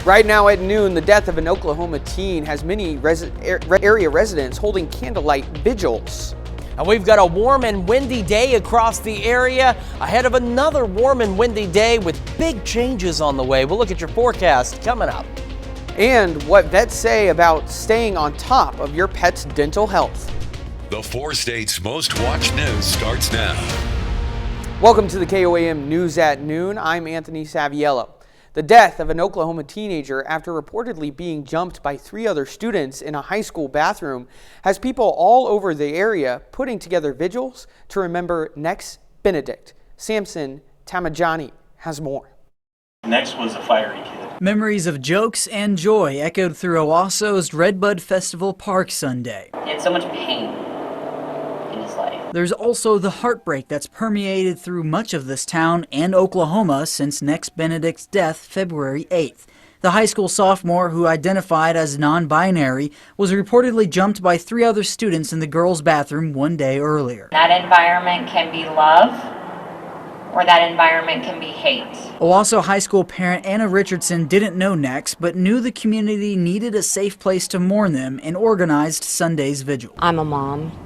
Right now at noon, the death of an Oklahoma teen has many area residents holding candlelight vigils. And we've got a warm and windy day across the area ahead of another warm and windy day with big changes on the way. We'll look at your forecast coming up. And what vets say about staying on top of your pet's dental health. The 4 states' most watched news starts now. Welcome to the KOAM News at Noon. I'm Anthony Saviello. The death of an Oklahoma teenager after reportedly being jumped by 3 other students in a high school bathroom has people all over the area putting together vigils to remember Nex Benedict. Samson Tamajani has more. Nex was a fiery kid. Memories of jokes and joy echoed through Owasso's Redbud Festival Park Sunday. He had so much pain in his life. There's also the heartbreak that's permeated through much of this town and Oklahoma since Nex Benedict's death February 8th. The high school sophomore, who identified as non-binary, was reportedly jumped by 3 other students in the girls' bathroom one day earlier. That environment can be love, or that environment can be hate. Owasso High School parent Anna Richardson didn't know Nex, but knew the community needed a safe place to mourn them and organized Sunday's vigil. I'm a mom,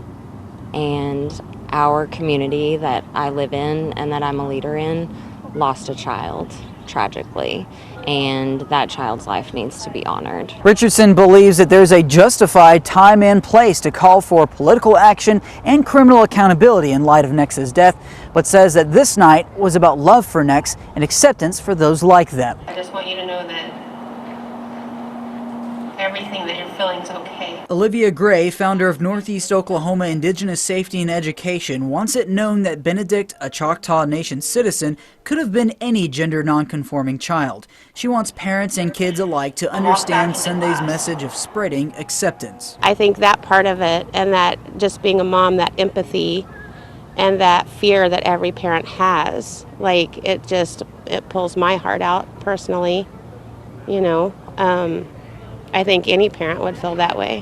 and our community that I live in and that I'm a leader in lost a child, tragically, and that child's life needs to be honored. Richardson believes that there's a justified time and place to call for political action and criminal accountability in light of Nex's death, but says that this night was about love for Nex and acceptance for those like them. I just want you to know that everything that you're feeling is okay. Olivia Gray, founder of Northeast Oklahoma Indigenous Safety and Education, wants it known that Benedict, a Choctaw Nation citizen, could have been any gender nonconforming child. She wants parents and kids alike to understand Sunday's message of spreading acceptance. I think that part of it, and that just being a mom, that empathy and that fear that every parent has, like it pulls my heart out personally, you know. I think any parent would feel that way.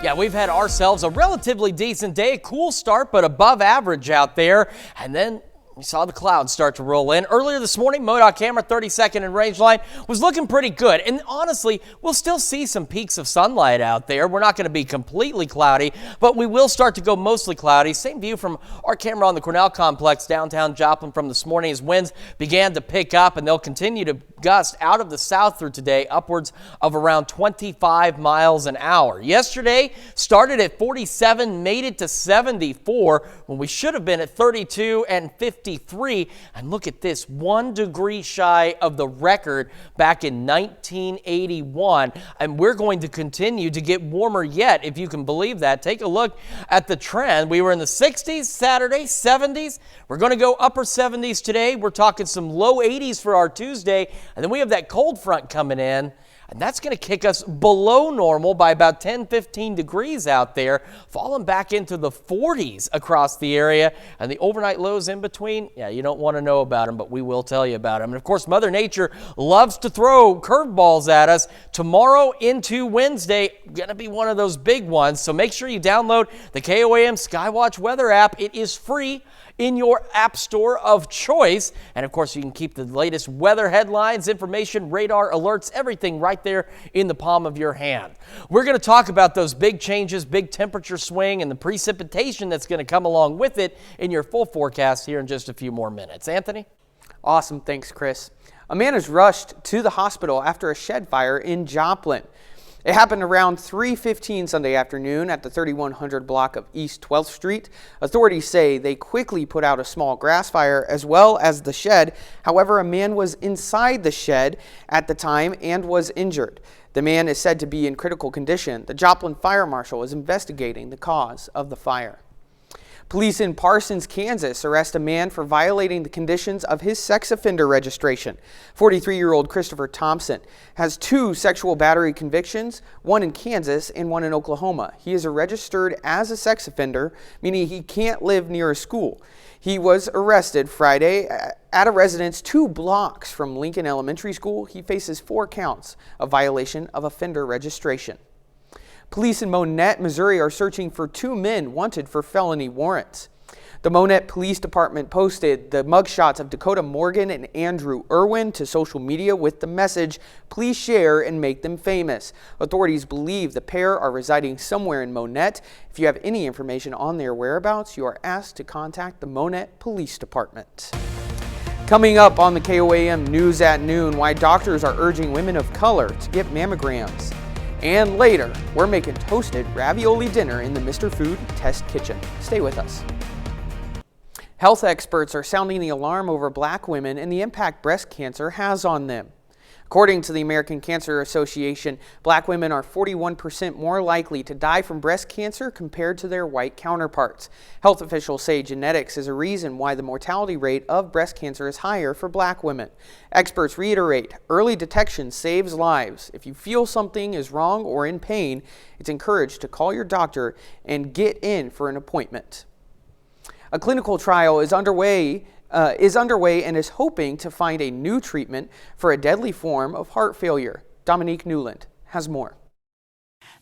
Yeah, we've had ourselves a relatively decent day, a cool start, but above average out there. And then we saw the clouds start to roll in. Earlier this morning, MoDOT camera 32nd and range line was looking pretty good. And honestly, we'll still see some peaks of sunlight out there. We're not going to be completely cloudy, but we will start to go mostly cloudy. Same view from our camera on the Cornell Complex downtown Joplin from this morning as winds began to pick up, and they'll continue to gust out of the south through today, upwards of around 25 miles an hour. Yesterday started at 47, made it to 74 when we should have been at 32 and 53. And look at this, 1 degree shy of the record back in 1981. And we're going to continue to get warmer yet, if you can believe that. Take a look at the trend. We were in the 60s Saturday, 70s. We're going to go upper 70s today. We're talking some low 80s for our Tuesday. And then we have that cold front coming in, and that's going to kick us below normal by about 10-15 degrees out there, falling back into the 40s across the area. And the overnight lows in between, yeah, you don't want to know about them, but we will tell you about them. And of course, Mother Nature loves to throw curveballs at us. Tomorrow into Wednesday, going to be one of those big ones. So make sure you download the KOAM Skywatch weather app. It is free in your app store of choice. And of course, you can keep the latest weather headlines, information, radar alerts, everything right there in the palm of your hand. We're going to talk about those big changes, big temperature swing, and the precipitation that's going to come along with it in your full forecast here in just a few more minutes. Anthony? Awesome. Thanks, Chris. A man is rushed to the hospital after a shed fire in Joplin. It happened around 3:15 Sunday afternoon at the 3100 block of East 12th Street. Authorities say they quickly put out a small grass fire as well as the shed. However, a man was inside the shed at the time and was injured. The man is said to be in critical condition. The Joplin Fire Marshal is investigating the cause of the fire. Police in Parsons, Kansas arrest a man for violating the conditions of his sex offender registration. 43-year-old Christopher Thompson has 2 sexual battery convictions, one in Kansas and one in Oklahoma. He is registered as a sex offender, meaning he can't live near a school. He was arrested Friday at a residence 2 blocks from Lincoln Elementary School. He faces 4 counts of violation of offender registration. Police in Monette, Missouri are searching for 2 men wanted for felony warrants. The Monette Police Department posted the mugshots of Dakota Morgan and Andrew Irwin to social media with the message, "Please share and make them famous." Authorities believe the pair are residing somewhere in Monette. If you have any information on their whereabouts, you are asked to contact the Monette Police Department. Coming up on the KOAM News at Noon, why doctors are urging women of color to get mammograms. And later, we're making toasted ravioli dinner in the Mr. Food Test Kitchen. Stay with us. Health experts are sounding the alarm over black women and the impact breast cancer has on them. According to the American Cancer Association, black women are 41% more likely to die from breast cancer compared to their white counterparts. Health officials say genetics is a reason why the mortality rate of breast cancer is higher for black women. Experts reiterate, early detection saves lives. If you feel something is wrong or in pain, it's encouraged to call your doctor and get in for an appointment. A clinical trial is underway and is hoping to find a new treatment for a deadly form of heart failure. Dominique Newland has more.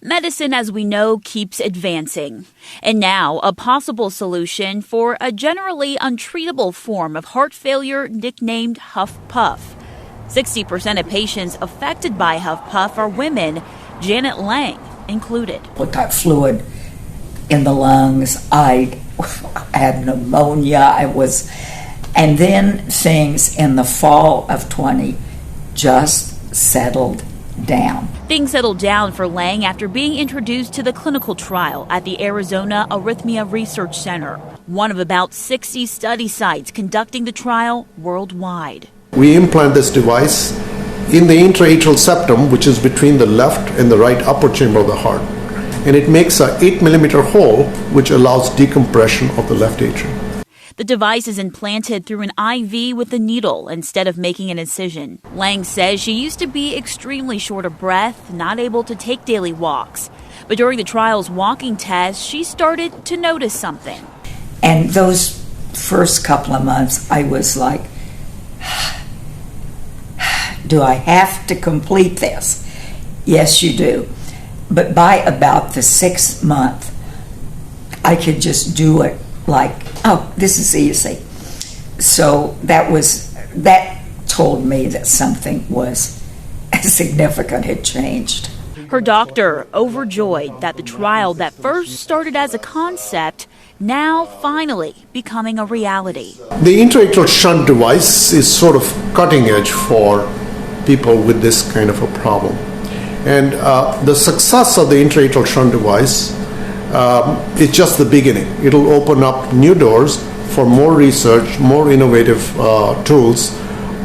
Medicine, as we know, keeps advancing. And now, a possible solution for a generally untreatable form of heart failure nicknamed HuffPuff. 60% of patients affected by HuffPuff are women, Janet Lang included. With that fluid in the lungs, I had pneumonia. And then things in the fall of 20 just settled down. Things settled down for Lang after being introduced to the clinical trial at the Arizona Arrhythmia Research Center, one of about 60 study sites conducting the trial worldwide. We implant this device in the intra-atrial septum, which is between the left and the right upper chamber of the heart. And it makes an 8-millimeter hole, which allows decompression of the left atrium. The device is implanted through an IV with a needle instead of making an incision. Lang says she used to be extremely short of breath, not able to take daily walks. But during the trial's walking test, she started to notice something. And those first couple of months, I was like, do I have to complete this? Yes, you do. But by about the 6th month, I could just do it like, oh, this is easy. So that told me that something was significant had changed. Her doctor overjoyed that the trial that first started as a concept now finally becoming a reality. The intra-atrial shunt device is sort of cutting edge for people with this kind of a problem. And the success of the intra-atrial shunt device is just the beginning. It'll open up new doors for more research, more innovative tools,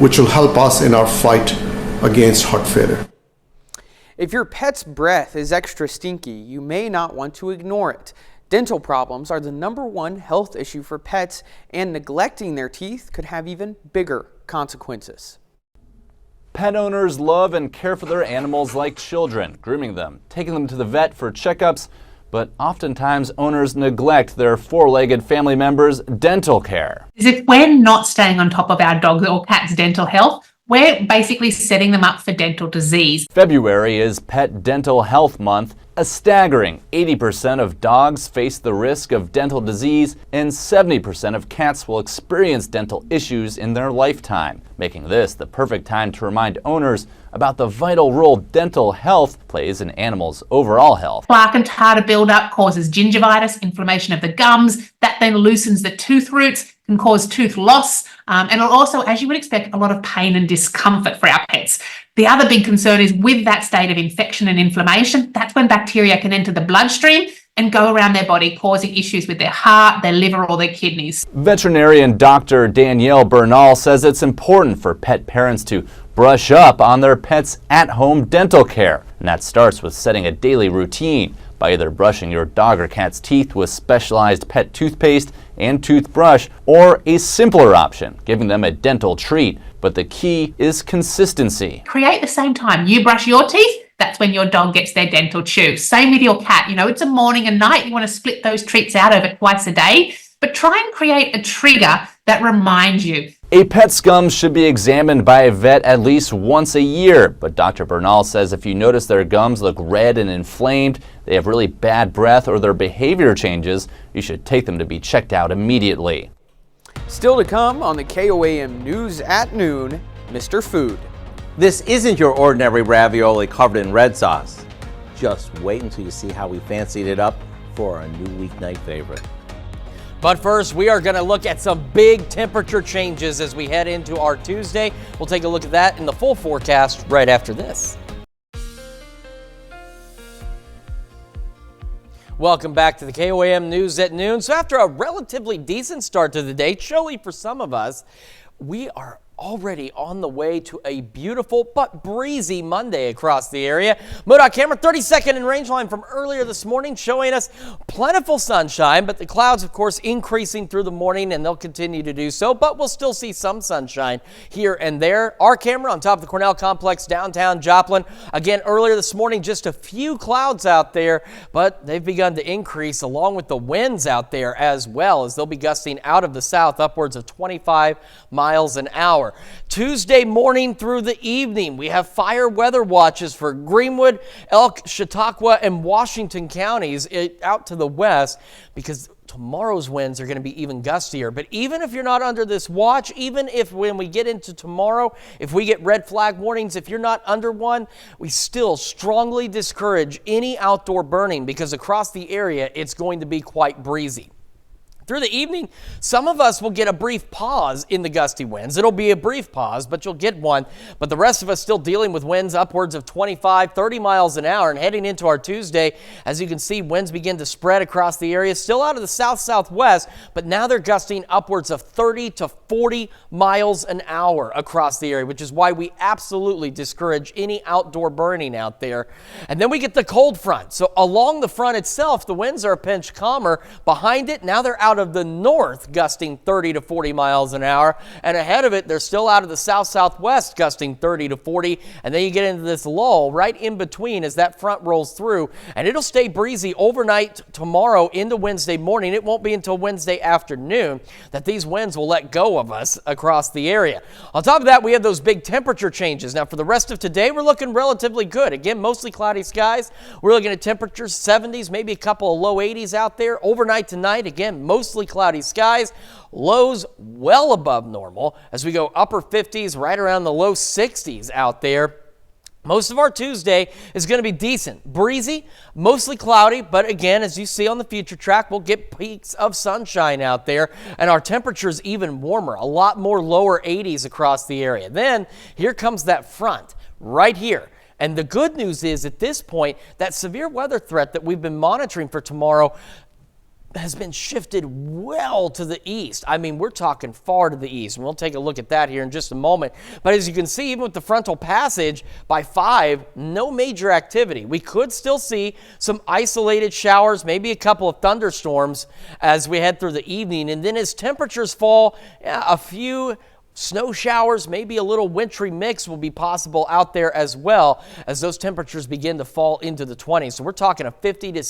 which will help us in our fight against heart failure. If your pet's breath is extra stinky, you may not want to ignore it. Dental problems are the #1 health issue for pets, and neglecting their teeth could have even bigger consequences. Pet owners love and care for their animals like children, grooming them, taking them to the vet for checkups, but oftentimes owners neglect their four-legged family members' dental care. If we're not staying on top of our dog or cat's dental health, we're basically setting them up for dental disease. February is Pet Dental Health Month. A staggering 80% of dogs face the risk of dental disease, and 70% of cats will experience dental issues in their lifetime, making this the perfect time to remind owners about the vital role dental health plays in animals' overall health. Plaque and tartar buildup causes gingivitis, inflammation of the gums, that then loosens the tooth roots, can cause tooth loss, and it'll also, as you would expect, a lot of pain and discomfort for our pets. The other big concern is with that state of infection and inflammation, that's when bacteria can enter the bloodstream and go around their body, causing issues with their heart, their liver, or their kidneys. Veterinarian Dr. Danielle Bernal says it's important for pet parents to brush up on their pets' at-home dental care, and that starts with setting a daily routine by either brushing your dog or cat's teeth with specialized pet toothpaste and toothbrush, or a simpler option, giving them a dental treat. But the key is consistency. Create the same time you brush your teeth, that's when your dog gets their dental chew. Same with your cat. You know, it's a morning and night. You want to split those treats out over twice a day, but try and create a trigger that reminds you. A pet's gums should be examined by a vet at least once a year, but Dr. Bernal says if you notice their gums look red and inflamed, they have really bad breath, or their behavior changes, you should take them to be checked out immediately. Still to come on the KOAM News at Noon, Mr. Food. This isn't your ordinary ravioli covered in red sauce. Just wait until you see how we fancied it up for our new weeknight favorite. But first, we are going to look at some big temperature changes as we head into our Tuesday. We'll take a look at that in the full forecast right after this. Welcome back to the KOAM News at Noon. So after a relatively decent start to the day, chilly for some of us, we are already on the way to a beautiful but breezy Monday across the area. MoDOT camera 32nd in range line from earlier this morning showing us plentiful sunshine, but the clouds, of course, increasing through the morning, and they'll continue to do so, but we'll still see some sunshine here and there. Our camera on top of the Cornell Complex, downtown Joplin. Again, earlier this morning, just a few clouds out there, but they've begun to increase along with the winds out there as well, as they'll be gusting out of the south upwards of 25 miles an hour. Tuesday morning through the evening, we have fire weather watches for Greenwood, Elk, Chautauqua, and Washington counties out to the west, because tomorrow's winds are going to be even gustier. But even if you're not under this watch, even if when we get into tomorrow, if we get red flag warnings, if you're not under one, we still strongly discourage any outdoor burning, because across the area, it's going to be quite breezy. Through the evening, some of us will get a brief pause in the gusty winds. It'll be a brief pause, but you'll get one. But the rest of us still dealing with winds upwards of 25, 30 miles an hour. And heading into our Tuesday, as you can see, winds begin to spread across the area, still out of the south-southwest, but now they're gusting upwards of 30 to 40 miles an hour across the area, which is why we absolutely discourage any outdoor burning out there. And then we get the cold front. So along the front itself, the winds are a pinch calmer. Behind it, now they're out of the north, gusting 30 to 40 miles an hour, and ahead of it, they're still out of the south-southwest, gusting 30 to 40, and then you get into this lull right in between as that front rolls through, and it'll stay breezy overnight tomorrow into Wednesday morning. It won't be until Wednesday afternoon that these winds will let go of us across the area. On top of that, we have those big temperature changes. Now, for the rest of today, we're looking relatively good. Again, mostly cloudy skies. We're looking at temperatures 70s, maybe a couple of low 80s out there. Overnight tonight, again, mostly cloudy skies, lows well above normal as we go upper 50s, right around the low 60s out there. Most of our Tuesday is going to be decent, breezy, mostly cloudy, but again, as you see on the future track, we'll get peaks of sunshine out there, and our temperatures even warmer, a lot more lower 80s across the area. Then here comes that front right here. And the good news is at this point, that severe weather threat that we've been monitoring for tomorrow has been shifted well to the east. I mean, we're talking far to the east, and we'll take a look at that here in just a moment. But as you can see, even with the frontal passage by 5, no major activity. We could still see some isolated showers, maybe a couple of thunderstorms as we head through the evening. And then as temperatures fall, a few snow showers, maybe a little wintry mix will be possible out there as well as those temperatures begin to fall into the 20s. So we're talking a 50 to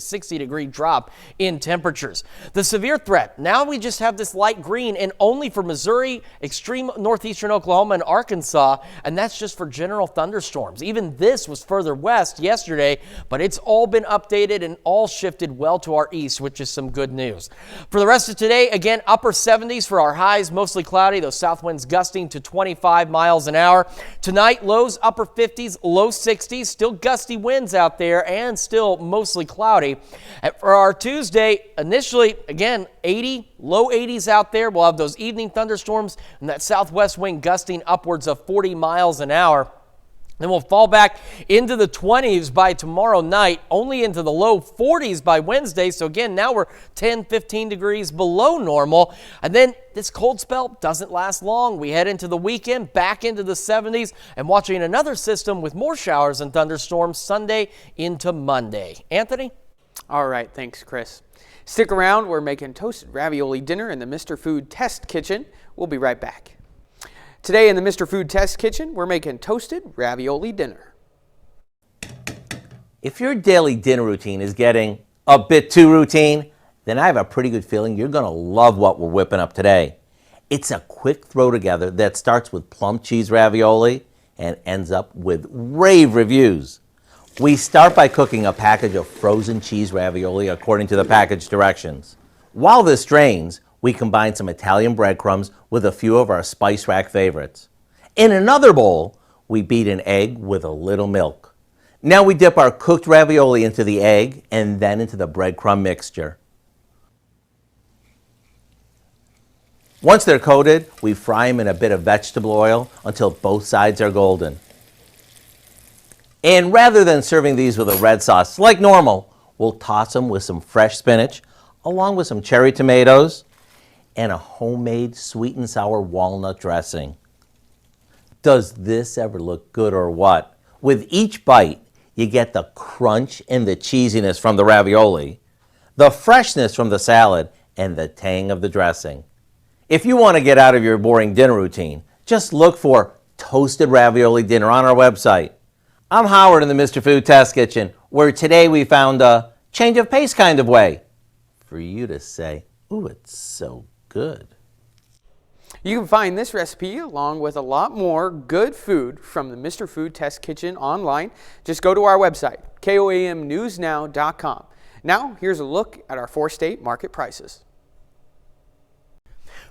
60 degree drop in temperatures. The severe threat, now we just have this light green, and only for Missouri, extreme northeastern Oklahoma, and Arkansas, and that's just for general thunderstorms. Even this was further west yesterday, but it's all been updated and all shifted well to our east, which is some good news. For the rest of today, again, upper 70s for our highs, mostly cloudy, those south winds gusting to 25 miles an hour. Tonight, lows upper 50s, low 60s, still gusty winds out there and still mostly cloudy. And for our Tuesday, initially, again, 80, low 80s out there. We'll have those evening thunderstorms and that southwest wind gusting upwards of 40 miles an hour. Then we'll fall back into the 20s by tomorrow night, only into the low 40s by Wednesday. So again, now we're 10, 15 degrees below normal. And then this cold spell doesn't last long. We head into the weekend, back into the 70s, and watching another system with more showers and thunderstorms Sunday into Monday. Anthony? All right, thanks, Chris. Stick around. We're making toasted ravioli dinner in the Mr. Food Test Kitchen. We'll be right back. Today in the Mr. Food Test Kitchen, we're making toasted ravioli dinner. If your daily dinner routine is getting a bit too routine, then I have a pretty good feeling you're going to love what we're whipping up today. It's a quick throw together that starts with plum cheese ravioli and ends up with rave reviews. We start by cooking a package of frozen cheese ravioli according to the package directions. While this drains, we combine some Italian breadcrumbs with a few of our Spice Rack favorites. In another bowl, we beat an egg with a little milk. Now we dip our cooked ravioli into the egg and then into the breadcrumb mixture. Once they're coated, we fry them in a bit of vegetable oil until both sides are golden. And rather than serving these with a red sauce like normal, we'll toss them with some fresh spinach, along with some cherry tomatoes, and a homemade sweet and sour walnut dressing. Does this ever look good or what? With each bite, you get the crunch and the cheesiness from the ravioli, the freshness from the salad, and the tang of the dressing. If you want to get out of your boring dinner routine, just look for Toasted Ravioli Dinner on our website. I'm Howard in the Mr. Food Test Kitchen, where today we found a change of pace kind of way for you to say, ooh, it's so good. You can find this recipe along with a lot more good food from the Mr. Food Test Kitchen online. Just go to our website, KOAMnewsnow.com. Now, here's a look at our 4-state market prices.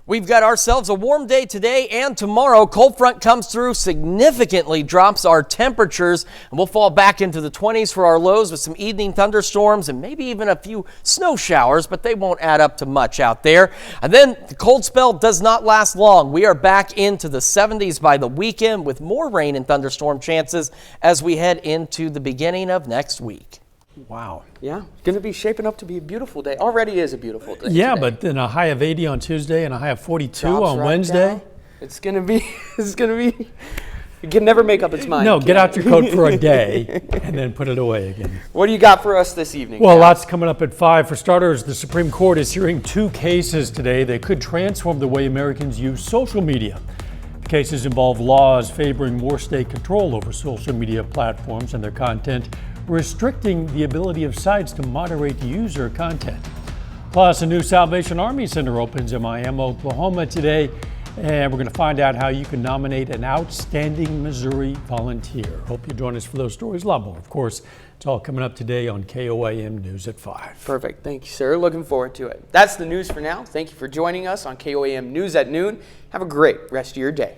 We've got ourselves a warm day today and tomorrow. Cold front comes through, significantly drops our temperatures, and we'll fall back into the 20s for our lows with some evening thunderstorms and maybe even a few snow showers, but they won't add up to much out there. And then the cold spell does not last long. We are back into the 70s by the weekend with more rain and thunderstorm chances as we head into the beginning of next week. Wow. Yeah, going to be shaping up to be a beautiful day. Already is a beautiful day. Yeah, today. but then a high of 80 on Tuesday and a high of 42 Drops on right Wednesday. down. It's going to be, it can never make up its mind. No, get out your coat for a day and then put it away again. What do you got for us this evening? Well, lots coming up at 5. For starters, the Supreme Court is hearing 2 cases today that could transform the way Americans use social media. The cases involve laws favoring more state control over social media platforms and their content, restricting the ability of sites to moderate user content. Plus, a new Salvation Army Center opens in Miami, Oklahoma today, and we're going to find out how you can nominate an outstanding Missouri volunteer. Hope you join us for those stories. A lot more, of course. It's all coming up today on KOAM News at 5. Perfect. Thank you, sir. Looking forward to it. That's the news for now. Thank you for joining us on KOAM News at noon. Have a great rest of your day.